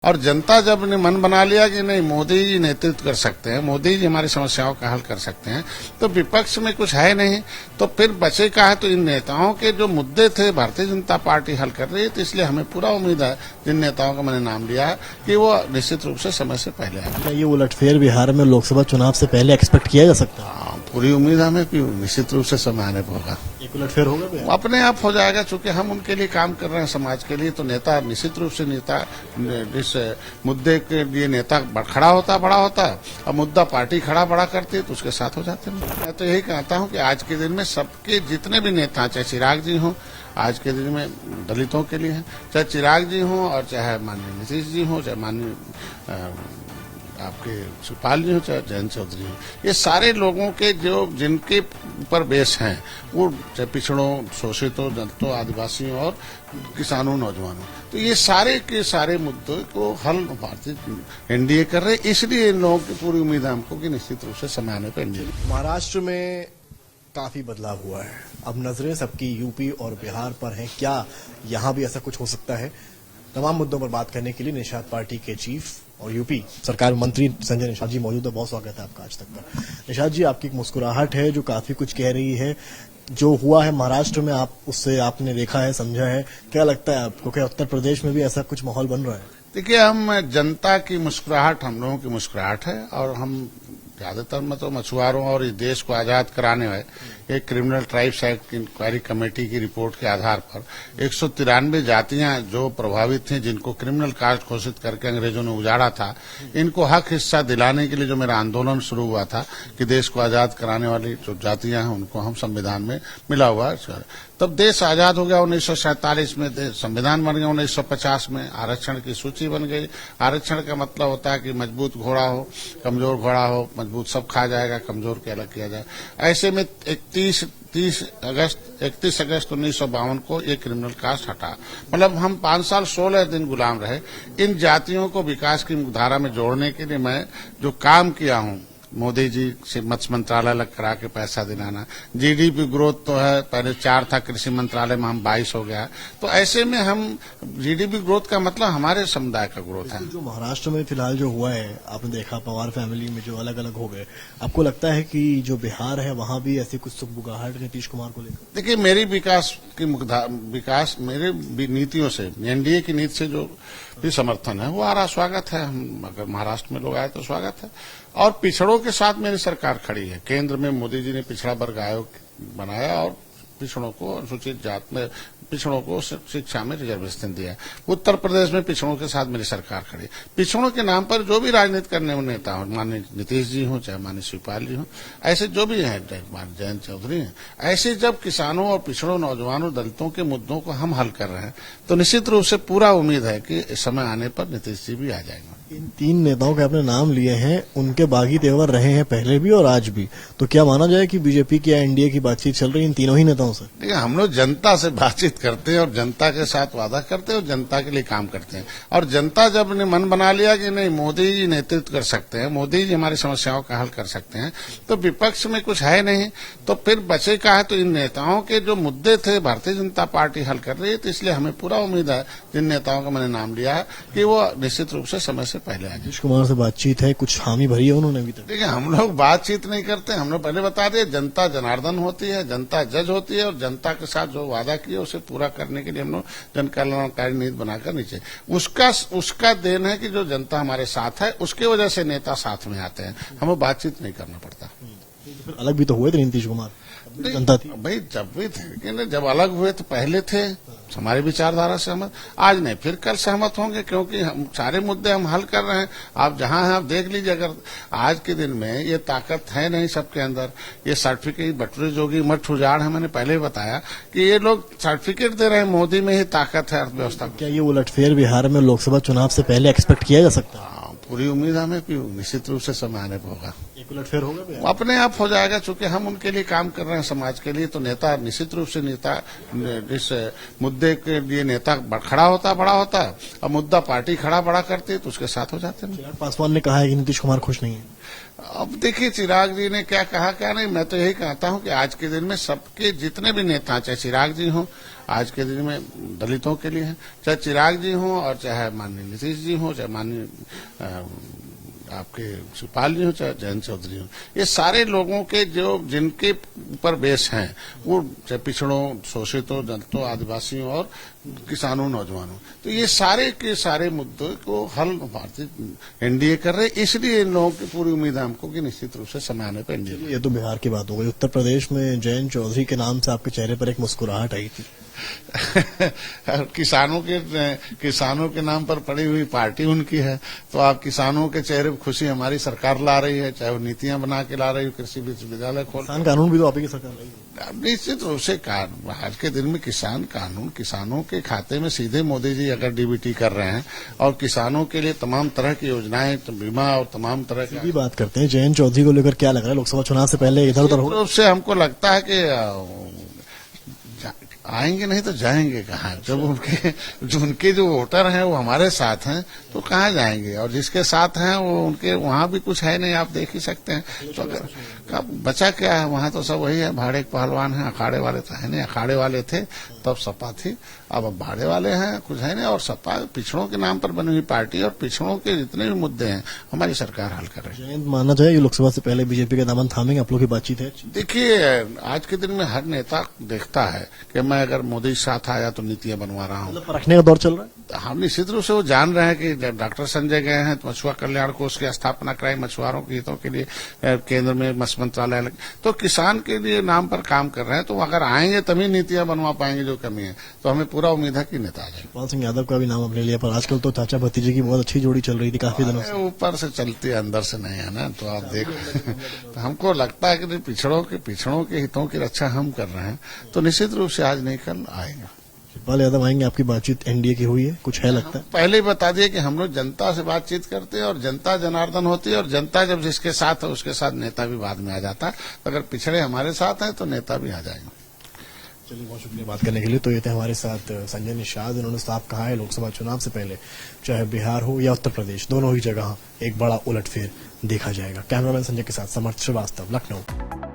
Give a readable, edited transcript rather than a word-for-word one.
और जनता जब ने मन बना लिया कि नहीं मोदी जी नेतृत्व कर सकते हैं, मोदी जी हमारी समस्याओं का हल कर सकते हैं, तो विपक्ष में कुछ है नहीं, तो फिर बचे का है। तो इन नेताओं के जो मुद्दे थे भारतीय जनता पार्टी हल कर रही है, तो इसलिए हमें पूरा उम्मीद है जिन नेताओं का मैंने नाम लिया है कि वो निश्चित रूप से समय से पहले आए। क्या ये उलटफेर बिहार में लोकसभा चुनाव से पहले एक्सपेक्ट किया जा सकता है? पूरी उम्मीद हमें कि निश्चित रूप से समय आने पर होगा। एक उलटफेर होगा बिहार? अपने आप हो जाएगा, चूंकि हम उनके लिए काम कर रहे हैं समाज के लिए, तो नेता निश्चित रूप से नेता इस मुद्दे के लिए नेता खड़ा होता बड़ा होता, अब मुद्दा पार्टी खड़ा बड़ा करती है तो उसके साथ हो जाते हैं। मैं तो यही कहता हूं कि आज के दिन में सबके जितने भी नेता, चाहे चिराग जी हों, आज के दिन में दलितों के लिए हैं, चाहे चिराग जी हों और चाहे माननीय नीतीश जी हों, चाहे माननीय आपके शिवपाल जी हो, चाहे जयंत चौधरी हो, ये सारे लोगों के जो जिनके ऊपर बेस हैं, वो चाहे पिछड़ों, शोषितों, दलितों, आदिवासियों और किसानों, नौजवानों, तो ये सारे के सारे मुद्दों को हल भारतीय एनडीए कर रहे, इसलिए इन लोगों की पूरी उम्मीद है हमको कि निश्चित रूप से समय आने पर एनडीए। महाराष्ट्र में काफी बदलाव हुआ है, अब नजरें सबकी यूपी और बिहार पर हैं। क्या यहाँ भी ऐसा कुछ हो सकता है? तमाम मुद्दों पर बात करने के लिए निषाद पार्टी के चीफ और यूपी सरकार मंत्री संजय निषाद जी मौजूद है। बहुत स्वागत है आपका आज तक का। निषाद जी, आपकी एक मुस्कुराहट है जो काफी कुछ कह रही है। जो हुआ है महाराष्ट्र में, आप उससे आपने देखा है, समझा है, क्या लगता है आपको कि उत्तर प्रदेश में भी ऐसा कुछ माहौल बन रहा है? देखिए, हम जनता की मुस्कुराहट हम लोगों की मुस्कुराहट है, और हम ज्यादातर मतलब मछुआरों और इस देश को आजाद कराने वाले एक criminal tribes act inquiry committee की रिपोर्ट के आधार पर 193 जातियां जो प्रभावित थीं, जिनको क्रिमिनल कास्ट घोषित करके अंग्रेजों ने उजाड़ा था, इनको हक हिस्सा दिलाने के लिए जो मेरा आंदोलन शुरू हुआ था कि देश को आजाद कराने वाली जो जातियां हैं उनको हम संविधान में मिला हुआ है। तब देश आजाद हो गया। 1947 में संविधान बन गया। 1950 में आरक्षण की सूची बन गई। आरक्षण का मतलब होता है कि मजबूत घोड़ा हो, कमजोर घोड़ा हो, मजबूत सब खा जाएगा, कमजोर के अलग किया जाए। ऐसे में 31 अगस्त 1952 को ये क्रिमिनल कास्ट हटा, मतलब हम 5 साल 16 दिन गुलाम रहे। इन जातियों को विकास की मुख्यधारा में जोड़ने के लिए मैं जो काम किया हूं, मोदी जी से मत्स्य मंत्रालय अलग करा के पैसा दिलाना, जीडीपी ग्रोथ तो है, पहले 4 था, कृषि मंत्रालय में हम 22 हो गया। तो ऐसे में हम जीडीपी ग्रोथ का मतलब हमारे समुदाय का ग्रोथ है। जो महाराष्ट्र में फिलहाल जो हुआ है, आपने देखा पवार फैमिली में जो अलग अलग हो गए, आपको लगता है कि जो बिहार है वहां भी ऐसी कुछ सुगबुगाहट नीतीश कुमार को लेकर? देखिए, मेरी विकास मेरे नीतियों से, एनडीए की नीति से जो भी समर्थन है वो आ रहा, स्वागत है। हम अगर महाराष्ट्र में लोग आए तो स्वागत है। और पिछड़ों के साथ मेरी सरकार खड़ी है। केंद्र में मोदी जी ने पिछड़ा वर्ग आयोग बनाया और पिछड़ों को, अनुसूचित जात में पिछड़ों को शिक्षा में रिजर्वेशन दिया। उत्तर प्रदेश में पिछड़ों के साथ मेरी सरकार खड़ी। पिछड़ों के नाम पर जो भी राजनीति करने वाले नेता हो, माननीय नीतीश जी हों, चाहे माननीय शिवपाल जी हों, ऐसे जो भी हैं, जयंत चौधरी हैं, ऐसे जब किसानों और पिछड़ों, नौजवानों, दलितों के मुद्दों को हम हल कर रहे हैं, तो निश्चित रूप से पूरा उम्मीद है कि समय आने पर नीतीश जी भी आ जाएंगे। इन 3 नेताओं के आपने नाम लिए हैं, उनके बागी तेवर रहे हैं पहले भी और आज भी, तो क्या माना जाए कि बीजेपी की या एनडीए की बातचीत चल रही है इन तीनों ही नेताओं से? देखिए, हम लोग जनता से बातचीत करते हैं और जनता के साथ वादा करते हैं और जनता के लिए काम करते हैं। और जनता जब ने मन बना लिया कि नहीं मोदी जी नेतृत्व कर सकते हैं, मोदी जी हमारी समस्याओं का हल कर सकते हैं, तो विपक्ष में कुछ है नहीं, तो फिर बचे का है। तो इन नेताओं के जो मुद्दे थे भारतीय जनता पार्टी हल कर रही है, तो इसलिए हमें पूरा उम्मीद है जिन नेताओं का मैंने नाम लिया है कि वो निश्चित रूप से समय से पहले आए। नीतीश कुमार से बातचीत है, कुछ हामी भरी है उन्होंने अभी तक? देखिए, हम लोग बातचीत नहीं करते। हम लोग पहले बता दिए, जनता जनार्दन होती है, जनता जज होती है, और जनता के साथ जो वादा किया उसे पूरा करने के लिए हम लोग जन कल्याणकारी नीति बनाकर नीचे, उसका देन है कि जो जनता हमारे साथ है, उसकी वजह से नेता साथ में आते हैं, हमें बातचीत नहीं करना पड़ता। फिर अलग भी तो हुए थे नीतीश कुमार, जनता थी भाई, जब भी थे, लेकिन जब अलग हुए तो पहले थे हमारी विचारधारा सहमत, आज नहीं, फिर कल सहमत होंगे, क्योंकि हम सारे मुद्दे हम हल कर रहे हैं। आप जहां हैं आप देख लीजिए, अगर आज के दिन में ये ताकत है नहीं सबके अंदर, ये सर्टिफिकेट बटुरे जोगी मठ उजाड़ है। मैंने पहले ही बताया कि ये लोग सर्टिफिकेट दे रहे हैं, मोदी में ही ताकत है अर्थव्यवस्था। क्या ये उलटफेर बिहार में लोकसभा चुनाव से पहले एक्सपेक्ट किया जा सकता है? पूरी उम्मीद हमें कि निश्चित रूप से समय आने पर होगा। एक उलटफेर होगा बिहार? अपने आप हो जाएगा, चूंकि हम उनके लिए काम कर रहे हैं समाज के लिए, तो नेता निश्चित रूप से नेता इस मुद्दे के लिए नेता खड़ा होता बड़ा होता, अब मुद्दा पार्टी खड़ा बड़ा करती है तो उसके साथ हो जाते हैं। चिराग पासवान ने कहा है कि नीतीश कुमार खुश नहीं है। अब देखिए, चिराग जी ने क्या कहा क्या नहीं, मैं तो यही कहता हूं कि आज के दिन में सबके जितने भी नेता, चाहे चिराग जी हों, आज के दिन में दलितों के लिए है, चाहे चिराग जी हों और चाहे माननीय नीतीश जी हों, चाहे माननीय आपके शिवपाल जी हो, चाहे जयंत चौधरी हो, ये सारे लोगों के जो जिनके ऊपर बेस हैं, वो चाहे पिछड़ों, शोषितों, दलितों, आदिवासियों और किसानों, नौजवानों, तो ये सारे के सारे मुद्दों को हल भारतीय एनडीए कर रहे, इसलिए इन लोगों की पूरी उम्मीद है हमको कि निश्चित रूप से समय आने पर एनडीए। ये तो बिहार की बात हो गई। उत्तर प्रदेश में जयंत चौधरी के नाम से आपके चेहरे पर एक मुस्कुराहट आई थी। किसानों के नाम पर पड़ी हुई पार्टी उनकी है, तो आप किसानों के चेहरे पर खुशी हमारी सरकार ला रही है, चाहे वो नीतियां बना के ला रही हो, कृषि विश्वविद्यालय खोल, किसान कानून भी तो आप ही की सरकार लाई है। निश्चित रूप से आज के दिन में किसान कानून किसानों के खाते में सीधे मोदी जी अगर डीबीटी कर रहे हैं और किसानों के लिए तमाम तरह की योजनाएं, बीमा और तमाम तरह की बात करते हैं। जयंत चौधरी को लेकर क्या लग रहा है, लोकसभा चुनाव से पहले इधर उधर हो? उससे हमको लगता है कि आएंगे नहीं तो जाएंगे कहाँ, जब उनके जो वोटर हैं वो हमारे साथ हैं तो कहाँ जाएंगे, और जिसके साथ हैं वो उनके वहां भी कुछ है नहीं, आप देख ही सकते हैं। तो अगर बचा क्या है, वहां तो सब वही है, भाड़े के पहलवान हैं, अखाड़े वाले तो है नहीं, अखाड़े वाले थे तब सपा थी, अब भाड़े वाले हैं, कुछ है नहीं। और सपा पिछड़ों के नाम पर बनी हुई पार्टी, और पिछड़ों के जितने भी मुद्दे हैं हमारी सरकार हल कर रही है। जयंत मानना चाहिए लोकसभा से पहले बीजेपी का दामन थामेंगे, आप लोग की बातचीत है? देखिए, आज के दिन में हर नेता देखता है कि मैं अगर मोदी साथ आया तो नीतियां बनवा रहा हूं, परखने का दौर चल रहा है। हम निश्चित रूप से वो जान रहे हैं कि डॉक्टर संजय गए हैं तो मछुआ कल्याण कोष की स्थापना कराई, मछुआरों के हितों के लिए केंद्र में मत्स्य मंत्रालय, तो किसान के लिए नाम पर काम कर रहे हैं, तो अगर आएंगे तभी नीतियां बनवा पाएंगे जो कमी है, तो हमें पूरा उम्मीद है कि नेता आ जाएंगे। शिवपाल सिंह यादव का भी नाम अपने लिया, पर आजकल तो चाचा भतीजे की बहुत अच्छी जोड़ी चल रही थी काफी दिनों से। ऊपर से चलती है, अंदर से नहीं है ना, तो आप देख तो हमको लगता है कि पिछड़ों के हितों की रक्षा हम कर रहे हैं, तो निश्चित रूप से आज नहीं कल आएगा। शिवपाल यादव आएंगे, आपकी बातचीत एनडीए की हुई है, कुछ है लगता है? पहले ही बता दिए कि हम लोग जनता से बातचीत करते हैं और जनता जनार्दन होती है, और जनता जब जिसके साथ है उसके साथ नेता भी बाद में आ जाता है, तो अगर पिछड़े हमारे साथ हैं तो नेता भी आ जाएंगे। चलिए, बहुत शुक्रिया बात करने के लिए। तो ये थे हमारे साथ संजय निषाद, उन्होंने साफ कहा है लोकसभा चुनाव से पहले चाहे बिहार हो या उत्तर प्रदेश, दोनों ही जगह एक बड़ा उलटफेर देखा जाएगा। कैमरामैन संजय के साथ समर्थ श्रीवास्तव, लखनऊ।